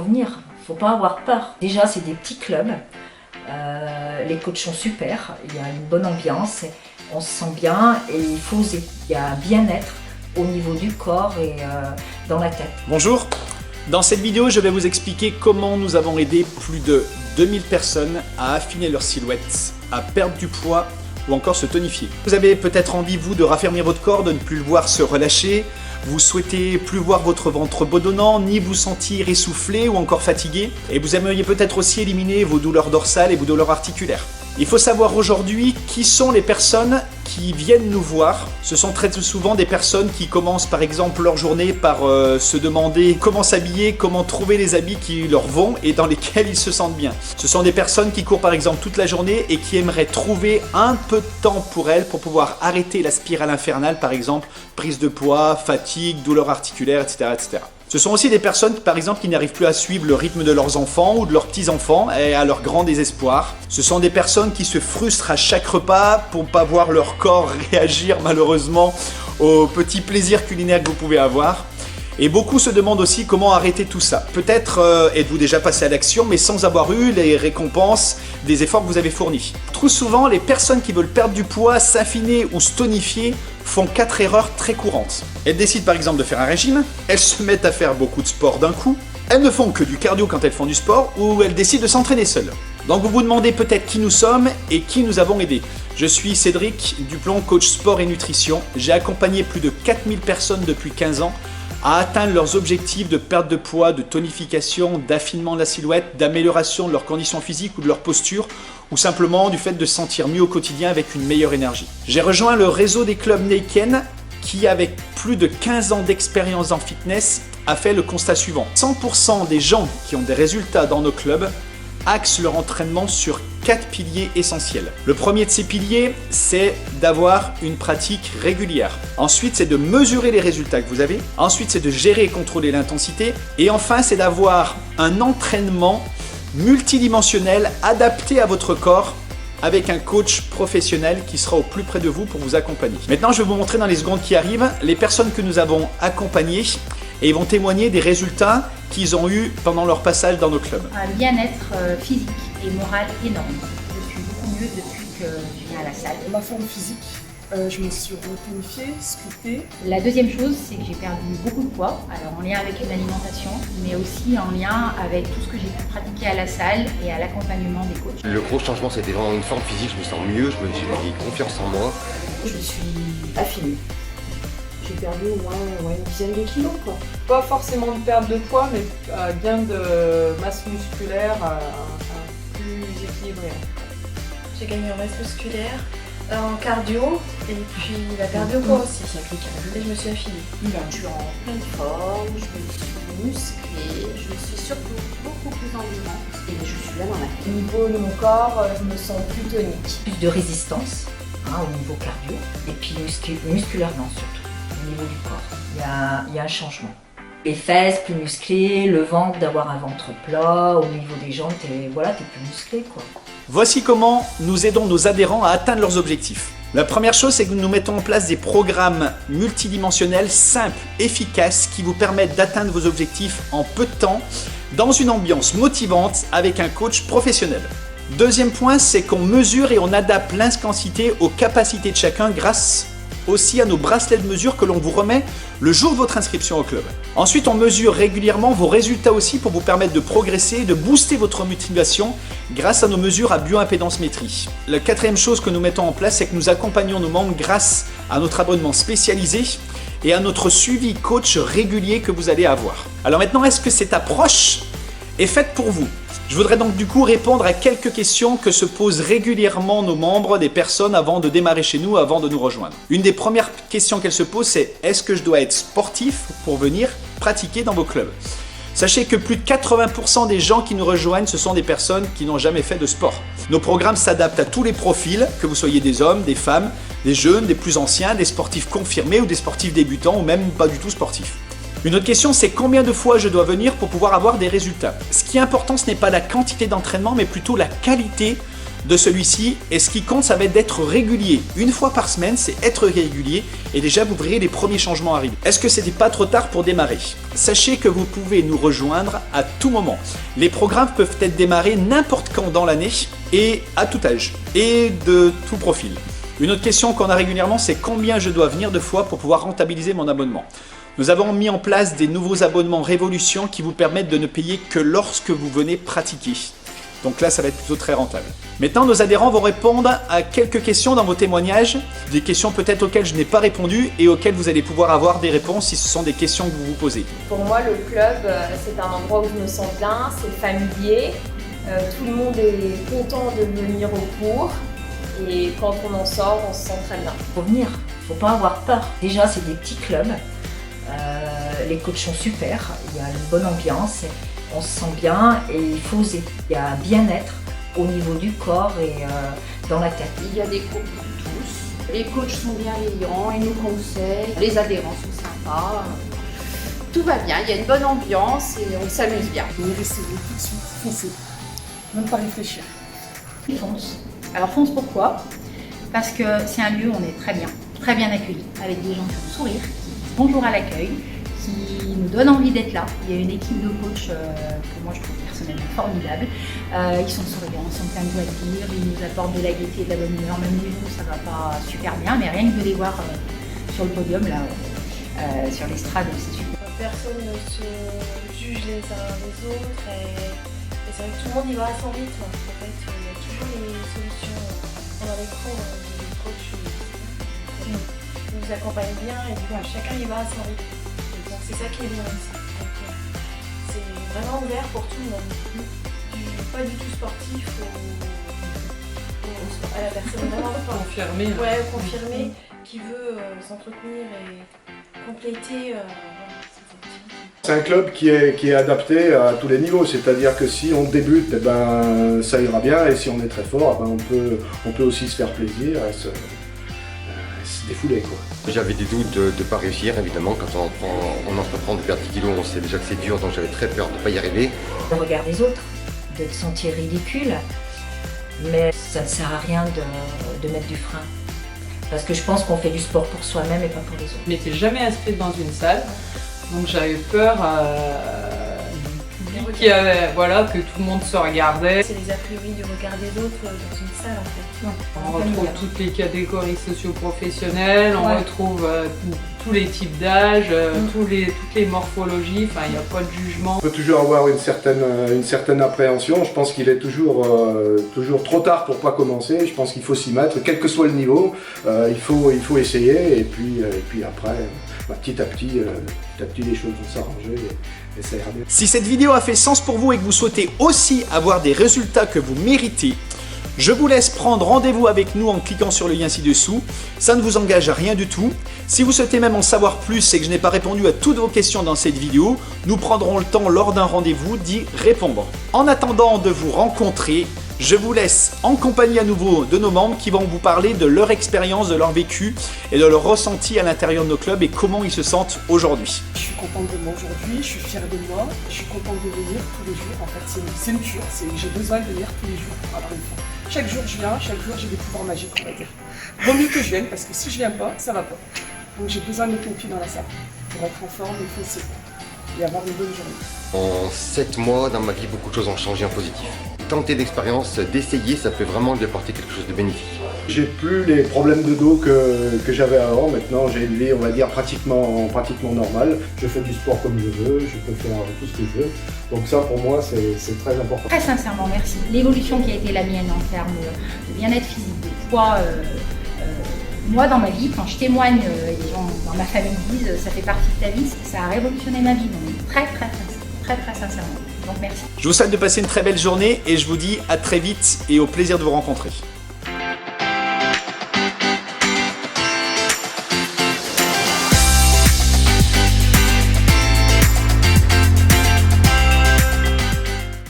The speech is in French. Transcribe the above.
faut venir, faut pas avoir peur. Déjà, c'est des petits clubs, les coachs sont super, il y a une bonne ambiance, on se sent bien et il faut oser. Il y a un bien-être au niveau du corps et dans la tête. Bonjour, dans cette vidéo, je vais vous expliquer comment nous avons aidé plus de 2000 personnes à affiner leur silhouette, à perdre du poids ou encore se tonifier. Vous avez peut-être envie, vous, de raffermir votre corps, de ne plus le voir se relâcher. Vous souhaitez plus voir votre ventre bedonnant, ni vous sentir essoufflé ou encore fatigué. Et vous aimeriez peut-être aussi éliminer vos douleurs dorsales et vos douleurs articulaires. Il faut savoir aujourd'hui qui sont les personnes qui viennent nous voir. Ce sont très souvent des personnes qui commencent par exemple leur journée par se demander comment s'habiller, comment trouver les habits qui leur vont et dans lesquels ils se sentent bien. Ce sont des personnes qui courent par exemple toute la journée et qui aimeraient trouver un peu de temps pour elles pour pouvoir arrêter la spirale infernale, par exemple prise de poids, fatigue, douleurs articulaires, etc., etc. Ce sont aussi des personnes, par exemple, qui n'arrivent plus à suivre le rythme de leurs enfants ou de leurs petits-enfants et à leur grand désespoir. Ce sont des personnes qui se frustrent à chaque repas pour ne pas voir leur corps réagir malheureusement aux petits plaisirs culinaires que vous pouvez avoir. Et beaucoup se demandent aussi comment arrêter tout ça. Peut-être êtes-vous déjà passé à l'action, mais sans avoir eu les récompenses des efforts que vous avez fournis. Trop souvent, les personnes qui veulent perdre du poids, s'affiner ou se tonifier font 4 erreurs très courantes. Elles décident par exemple de faire un régime, elles se mettent à faire beaucoup de sport d'un coup, elles ne font que du cardio quand elles font du sport, ou elles décident de s'entraîner seules. Donc vous vous demandez peut-être qui nous sommes et qui nous avons aidés. Je suis Cédric Duplon, coach sport et nutrition. J'ai accompagné plus de 4000 personnes depuis 15 ans à atteindre leurs objectifs de perte de poids, de tonification, d'affinement de la silhouette, d'amélioration de leurs conditions physiques ou de leur posture, ou simplement du fait de se sentir mieux au quotidien avec une meilleure énergie. J'ai rejoint le réseau des clubs Neiken qui, avec plus de 15 ans d'expérience en fitness, a fait le constat suivant. 100% des gens qui ont des résultats dans nos clubs axent leur entraînement sur 4 piliers essentiels. Le premier de ces piliers, c'est d'avoir une pratique régulière. Ensuite, c'est de mesurer les résultats que vous avez. Ensuite, c'est de gérer et contrôler l'intensité. Et enfin, c'est d'avoir un entraînement multidimensionnel adapté à votre corps avec un coach professionnel qui sera au plus près de vous pour vous accompagner. Maintenant, je vais vous montrer dans les secondes qui arrivent les personnes que nous avons accompagnées et ils vont témoigner des résultats qu'ils ont eus pendant leur passage dans nos clubs. Un bien-être physique et moral énorme. Je suis beaucoup mieux depuis que je viens à la salle. Ma forme physique, je me suis retonifiée, sculptée. La deuxième chose, c'est que j'ai perdu beaucoup de poids, alors en lien avec une alimentation, mais aussi en lien avec tout ce que j'ai pu pratiquer à la salle et à l'accompagnement des coachs. Le gros changement, c'était vraiment une forme physique, je me sens mieux, j'ai confiance en moi. Je me suis affinée. J'ai perdu au moins une dizaine de kilos, quoi. Pas forcément de perte de poids, mais gain de masse musculaire plus équilibré. J'ai gagné en masse musculaire, en cardio, et puis la perte de poids aussi. Et je me suis affinée. Je suis en pleine forme, je me suis musclée, je suis surtout beaucoup plus en mouvement et je suis là dans la vie. Au niveau de mon corps, je me sens plus tonique. Plus de résistance au niveau cardio et puis musculairement surtout. Au niveau du corps, il y a un changement. Les fesses plus musclées, le ventre, d'avoir un ventre plat, au niveau des jambes, t'es plus musclé, quoi. Voici comment nous aidons nos adhérents à atteindre leurs objectifs. La première chose, c'est que nous mettons en place des programmes multidimensionnels simples, efficaces, qui vous permettent d'atteindre vos objectifs en peu de temps, dans une ambiance motivante avec un coach professionnel. Deuxième point, c'est qu'on mesure et on adapte l'intensité aux capacités de chacun grâce aussi à nos bracelets de mesure que l'on vous remet le jour de votre inscription au club. Ensuite, on mesure régulièrement vos résultats aussi pour vous permettre de progresser et de booster votre motivation grâce à nos mesures à bioimpédance-métrie. La quatrième chose que nous mettons en place, c'est que nous accompagnons nos membres grâce à notre abonnement spécialisé et à notre suivi coach régulier que vous allez avoir. Alors maintenant, est-ce que cette approche est faite pour vous ? Je voudrais donc du coup répondre à quelques questions que se posent régulièrement nos membres, des personnes avant de démarrer chez nous, avant de nous rejoindre. Une des premières questions qu'elles se posent, c'est est-ce que je dois être sportif pour venir pratiquer dans vos clubs ? Sachez que plus de 80% des gens qui nous rejoignent, ce sont des personnes qui n'ont jamais fait de sport. Nos programmes s'adaptent à tous les profils, que vous soyez des hommes, des femmes, des jeunes, des plus anciens, des sportifs confirmés ou des sportifs débutants ou même pas du tout sportifs. Une autre question, c'est combien de fois je dois venir pour pouvoir avoir des résultats. Ce qui est important, ce n'est pas la quantité d'entraînement, mais plutôt la qualité de celui-ci et ce qui compte, ça va être d'être régulier. Une fois par semaine, c'est être régulier et déjà vous verrez les premiers changements arriver. Est-ce que c'était pas trop tard pour démarrer? Sachez que vous pouvez nous rejoindre à tout moment. Les programmes peuvent être démarrés n'importe quand dans l'année et à tout âge et de tout profil. Une autre question qu'on a régulièrement, c'est combien je dois venir de fois pour pouvoir rentabiliser mon abonnement. Nous avons mis en place des nouveaux abonnements Révolution qui vous permettent de ne payer que lorsque vous venez pratiquer. Donc là, ça va être plutôt très rentable. Maintenant, nos adhérents vont répondre à quelques questions dans vos témoignages, des questions peut-être auxquelles je n'ai pas répondu et auxquelles vous allez pouvoir avoir des réponses si ce sont des questions que vous vous posez. Pour moi, le club, c'est un endroit où je me sens bien, c'est familier, tout le monde est content de venir au cours et quand on en sort, on se sent très bien. Faut venir, faut pas avoir peur. Déjà, c'est des petits clubs. Les coachs sont super, il y a une bonne ambiance, on se sent bien et il faut oser. Il y a un bien-être au niveau du corps et dans la tête. Il y a des groupes pour tous. Les coachs sont bienveillants, ils nous conseillent. Les adhérents sont sympas. Tout va bien, il y a une bonne ambiance et on s'amuse bien. Et restez tout de suite, foncez. Même pas réfléchir. Fonce. Alors fonce pourquoi? Parce que c'est un lieu où on est très bien accueillis, avec des gens qui ont le sourire, qui disent bonjour à l'accueil, qui nous donnent envie d'être là. Il y a une équipe de coachs que moi je trouve personnellement formidable. Ils sont souriants, ils sont pleins de joie de vivre, ils nous apportent de la gaieté, de la bonne humeur. Même nous, ça va pas super bien, mais rien que de les voir sur le podium, là, sur l'estrade, c'est super. Personne ne se juge les uns les autres et c'est vrai que tout le monde y va à son rythme. En fait, il y a toujours les solutions pendant l'écran, les coachs nous accompagnent bien et du coup chacun y va à son rythme. Donc c'est ça qui est bien ici. C'est vraiment ouvert pour tout le monde. Pas du tout sportif à la personne vraiment Confirmé. Ouais, confirmé, qui veut s'entretenir et compléter. C'est un club qui est adapté à tous les niveaux, c'est-à-dire que si on débute, eh ben, ça ira bien, et si on est très fort, eh ben, on peut aussi se faire plaisir et se défouler, quoi. J'avais des doutes de ne pas réussir, évidemment. Quand on entreprend de perdre 10 kilos, on sait déjà que c'est dur, donc j'avais très peur de ne pas y arriver. Le regard des autres, de te sentir ridicule, mais ça ne sert à rien de mettre du frein. Parce que je pense qu'on fait du sport pour soi-même et pas pour les autres. Je n'étais jamais inscrite dans une salle, donc j'avais peur du public, voilà, que tout le monde se regardait. C'est les a priori du regard des autres dans une salle en fait. On retrouve toutes les catégories socio-professionnelles, on retrouve tous les types d'âge, toutes les morphologies, enfin il n'y a pas de jugement. On peut toujours avoir une certaine appréhension, je pense qu'il est toujours trop tard pour pas commencer, je pense qu'il faut s'y mettre, quel que soit le niveau, il faut essayer et puis après, petit à petit les choses vont s'arranger et ça ira bien. Si cette vidéo a fait sens pour vous et que vous souhaitez aussi avoir des résultats que vous méritez, je vous laisse prendre rendez-vous avec nous en cliquant sur le lien ci-dessous. Ça ne vous engage à rien du tout. Si vous souhaitez même en savoir plus et que je n'ai pas répondu à toutes vos questions dans cette vidéo, nous prendrons le temps lors d'un rendez-vous d'y répondre. En attendant de vous rencontrer, je vous laisse en compagnie à nouveau de nos membres qui vont vous parler de leur expérience, de leur vécu et de leur ressenti à l'intérieur de nos clubs et comment ils se sentent aujourd'hui. Je suis contente de moi aujourd'hui, je suis fière de moi, je suis contente de venir tous les jours. En fait, c'est une cure, j'ai besoin de venir tous les jours pour avoir une fois. Chaque jour je viens, chaque jour j'ai des pouvoirs magiques, on va dire. Vaut mieux que je vienne parce que si je viens pas, ça va pas. Donc j'ai besoin de mettre mon pied dans la salle pour être en forme et foncer et avoir une bonne journée. En 7 mois, dans ma vie, beaucoup de choses ont changé en positif. Tenter l'expérience, d'essayer, ça peut vraiment lui apporter quelque chose de bénéfique. J'ai plus les problèmes de dos que j'avais avant, maintenant j'ai une vie, on va dire, pratiquement normale. Je fais du sport comme je veux, je peux faire tout ce que je veux. Donc ça pour moi c'est très important. Très sincèrement, merci. L'évolution qui a été la mienne en termes de bien-être physique, de poids, moi dans ma vie, quand je témoigne, les gens dans ma famille disent ça fait partie de ta vie, ça a révolutionné ma vie, donc très sincèrement. Donc merci. Je vous souhaite de passer une très belle journée et je vous dis à très vite et au plaisir de vous rencontrer.